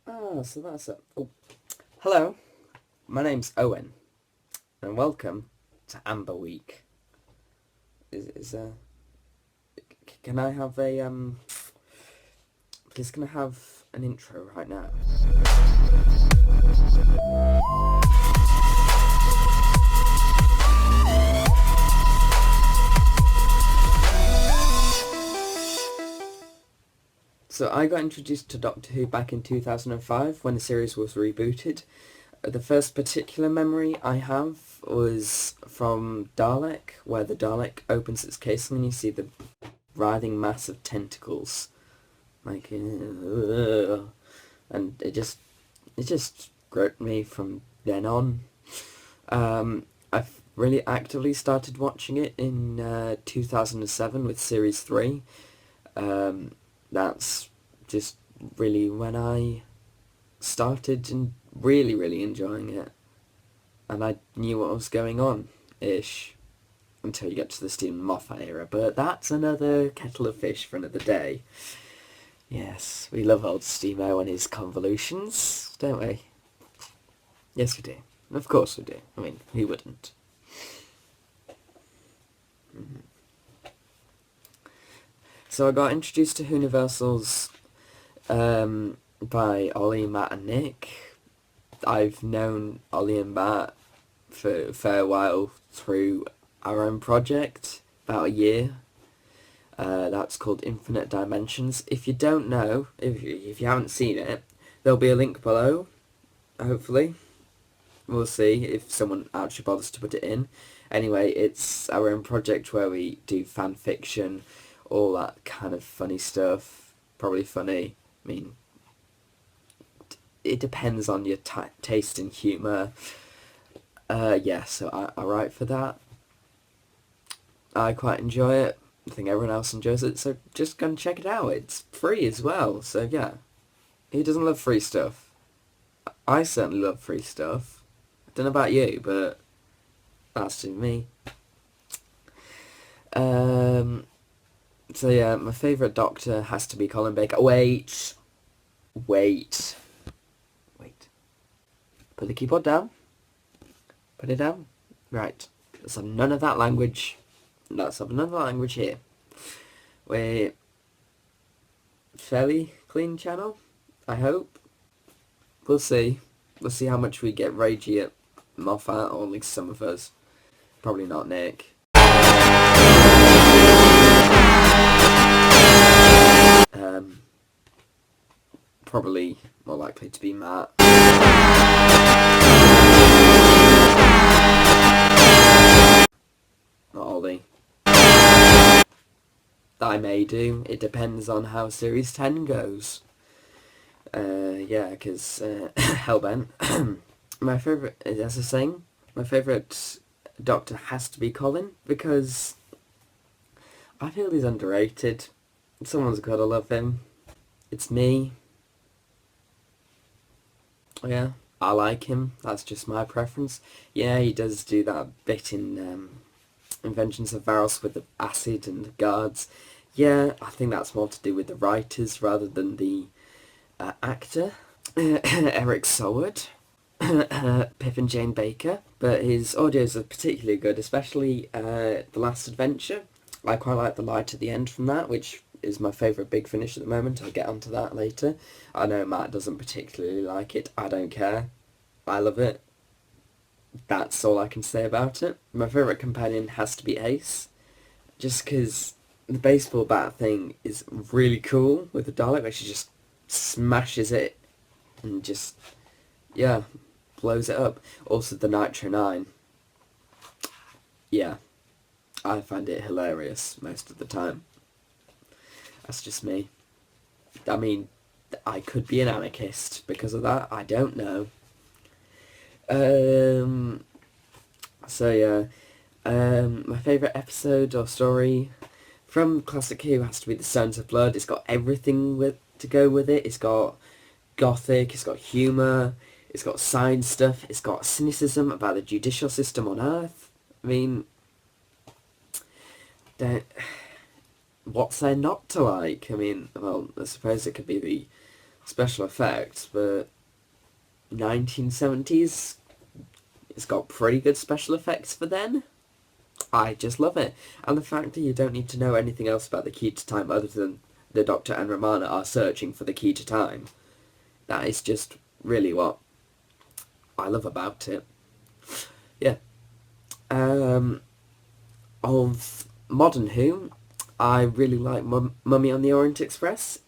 So that's it. Oh, hello. My name's Owen, and welcome to Amber Week. Is can I have a Please, can I have an intro right now? So I got introduced to Doctor Who back in 2005 when the series was rebooted. The first particular memory I have was from Dalek, where the Dalek opens its casing and you see the writhing mass of tentacles, like, and it just groped me from then on. I've really actively started watching it in 2007 with Series 3. That's just really when I started and really enjoying it. And I knew what was going on-ish until you get to the Stephen Moffat era. But that's another kettle of fish for another day. Yes, we love old Steamo and his convolutions, don't we? Yes, we do. Of course we do. I mean, who wouldn't? So I got introduced to Whoniversals by Ollie, Matt and Nick. I've known Ollie and Matt for a fair while through our own project, about a year. That's called Infinite Dimensions. If you don't know, if you haven't seen it, there'll be a link below, hopefully. We'll see if someone actually bothers to put it in. Anyway, it's our own project where we do fan fiction, all that kind of funny stuff. Probably funny. I mean, it depends on your taste in humour. Yeah, so I write for that. I quite enjoy it. I think everyone else enjoys it, so just go and check it out. It's free as well, so yeah. Who doesn't love free stuff? I certainly love free stuff. I don't know about you, but that's to me. So yeah, my favourite Doctor has to be Colin Baker. Wait. Put the keyboard down. Put it down. Right. Let's have none of that language. Let's have none of that language here. We're fairly clean channel, I hope. We'll see. We'll see how much we get ragey at Moffat, or at least some of us. Probably not Nick. Probably more likely to be Matt. Not Ollie. I may do. It depends on how Series 10 goes. Yeah, because Hellbent. My favourite, as I was saying, my favourite Doctor has to be Colin, because I feel he's underrated. Someone's gotta love him. It's me. Yeah, I like him. That's just my preference. Yeah, he does do that bit in Inventions of Varos with the acid and the guards. Yeah, I think that's more to do with the writers rather than the actor. Eric Soward. Pip and Jane Baker. But his audios are particularly good, especially The Last Adventure. I quite like the light at the end from that, which is my favourite Big Finish at the moment. I'll get onto that later. I know Matt doesn't particularly like it. I don't care. I love it. That's all I can say about it. My favourite companion has to be Ace, just because the baseball bat thing is really cool with the Dalek, where she just smashes it and just, yeah, blows it up. Also the Nitro 9. Yeah, I find it hilarious most of the time. That's just me. I mean, I could be an anarchist because of that. I don't know. So yeah, my favourite episode or story from Classic Who has to be The Stones of Blood. It's got everything to go with it. It's got gothic, it's got humour, it's got science stuff, it's got cynicism about the judicial system on Earth. I mean, what's there not to like? I mean, well, I suppose it could be the special effects, but 1970s, it's got pretty good special effects for then. I just love it. And the fact that you don't need to know anything else about the key to time other than the Doctor and Romana are searching for the key to time. That is just really what I love about it. Yeah. Of modern Who, I really like Mummy on the Orient Express.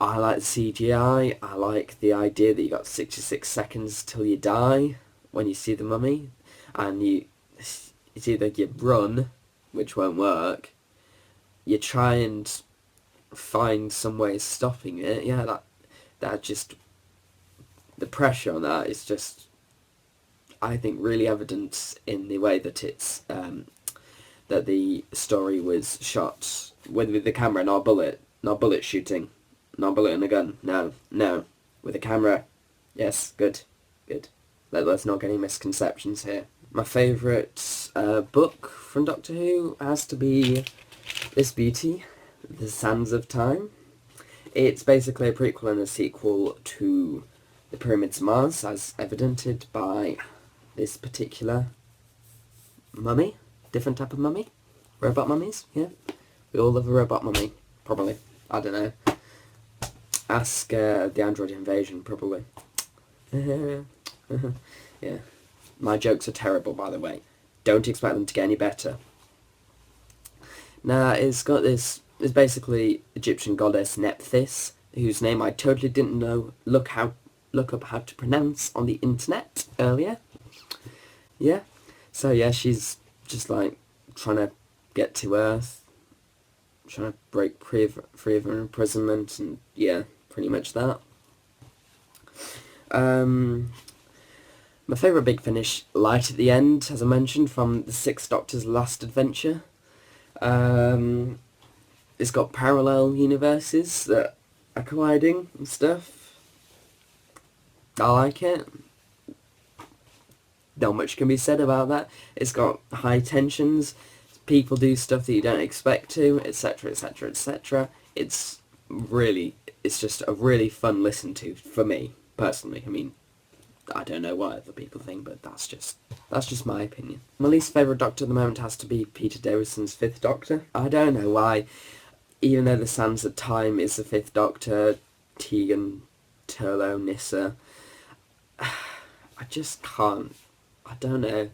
I like the CGI. I like the idea that you got 66 seconds till you die when you see the mummy, and it's either you run, which won't work, you try and find some way of stopping it. Yeah, that just, the pressure on that is just, I think, really evident in the way that that the story was shot with the camera, not bullet shooting, not bullet in a gun. No, with a camera. Yes, good. Let's not get any misconceptions here. My favourite book from Doctor Who has to be this beauty, The Sands of Time. It's basically a prequel and a sequel to The Pyramids of Mars, as evidented by this particular mummy. Different type of mummy. Robot mummies, yeah. We all love a robot mummy, probably. I don't know. Ask the Android Invasion, probably. Yeah. My jokes are terrible, by the way. Don't expect them to get any better. Now, it's basically Egyptian goddess Nephthys, whose name I totally didn't know, look up how to pronounce on the internet earlier. Yeah. So yeah, she's just like trying to get to Earth, trying to break free of her imprisonment, and yeah, pretty much that. My favourite Big Finish, light at the end, as I mentioned, from the Sixth Doctor's last adventure. It's got parallel universes that are colliding and stuff. I like it. Not much can be said about that. It's got high tensions, people do stuff that you don't expect to, etc, etc, etc. It's just a really fun listen to, for me, personally. I mean, I don't know what other people think, but that's just my opinion. My least favourite Doctor at the moment has to be Peter Davison's Fifth Doctor. I don't know why, even though the Sands of Time is the Fifth Doctor, Tegan, Turlo, Nyssa, I just can't, I don't know,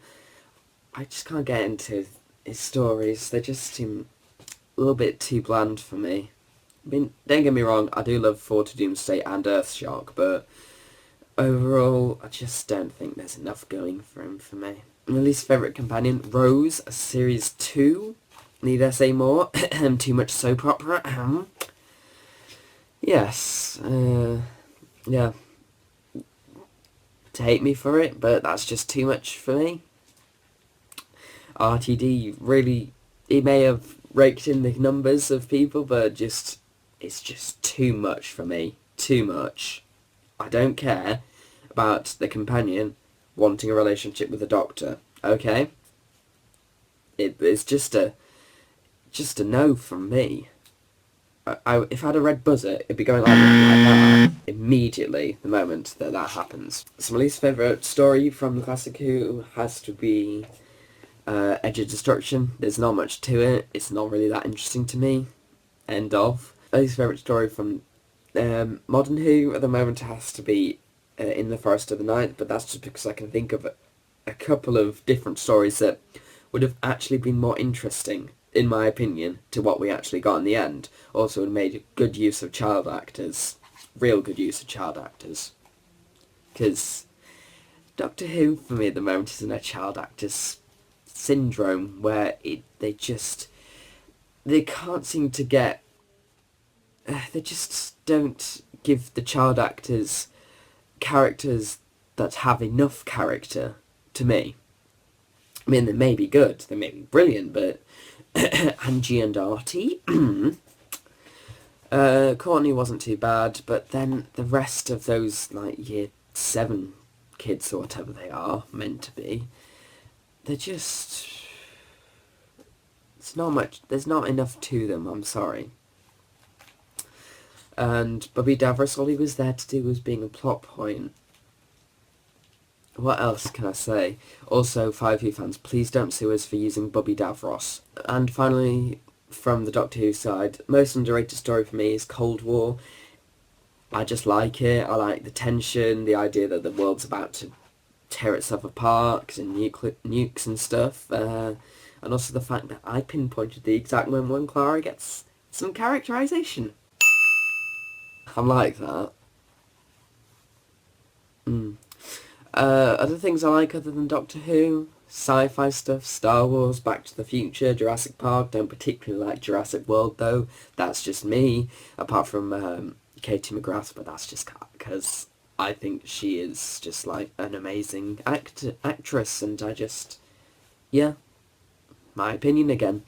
I just can't get into his stories. They just seem a little bit too bland for me. I mean, don't get me wrong, I do love Four to Doomsday and Earthshock, but overall, I just don't think there's enough going for him for me. My least favourite companion, Rose, Series 2. Need I say more? Too much soap opera. Yes. Yeah. To hate me for it, but that's just too much for me. RTD, really, he may have raked in the numbers of people, but it's just too much for me. Too much. I don't care about the companion wanting a relationship with the Doctor. Okay? It's just a no from me. If I had a red buzzer, it'd be going like that immediately the moment that happens. So my least favourite story from the Classic Who has to be Edge of Destruction. There's not much to it. It's not really that interesting to me. End of. My least favourite story from Modern Who at the moment has to be In the Forest of the Night, but that's just because I can think of a couple of different stories that would have actually been more interesting, in my opinion, to what we actually got in the end. Also, it made good use of child actors. Real good use of child actors. Because Doctor Who, for me at the moment, is in a child actors syndrome where they can't seem to get... they just don't give the child actors characters that have enough character, to me. I mean, they may be good, they may be brilliant, but Angie and Artie, Courtney wasn't too bad, but then the rest of those, like, year 7 kids or whatever they are meant to be, they're just... there's not enough to them, I'm sorry. And Bobby Davros, all he was there to do was being a plot point. What else can I say? Also, 5 fans, please don't sue us for using Bobby Davros. And finally, from the Doctor Who side, most underrated story for me is Cold War. I just like it. I like the tension, the idea that the world's about to tear itself apart and nukes and stuff. And also the fact that I pinpointed the exact moment when Clara gets some characterization. I'm like that. Other things I like other than Doctor Who, sci-fi stuff, Star Wars, Back to the Future, Jurassic Park. Don't particularly like Jurassic World though. That's just me. Apart from Katie McGrath, but that's just because I think she is just like an amazing actress, and yeah, my opinion again.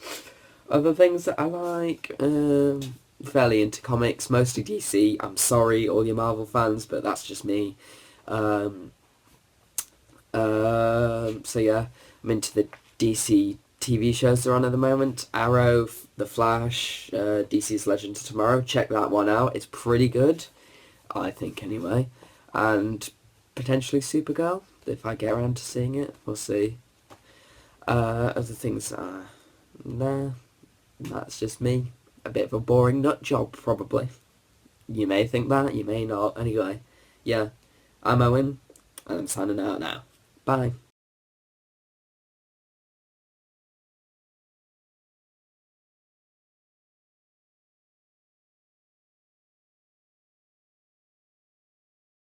Other things that I like, fairly into comics, mostly DC. I'm sorry, all your Marvel fans, but that's just me. Um, so yeah, I'm into the DC TV shows that are on at the moment. Arrow, The Flash, DC's Legends of Tomorrow. Check that one out. It's pretty good, I think anyway. And potentially Supergirl, if I get around to seeing it. We'll see. Other things, nah, that's just me. A bit of a boring nut job, probably. You may think that, you may not. Anyway, yeah, I'm Owen, and I'm signing out now. Bye.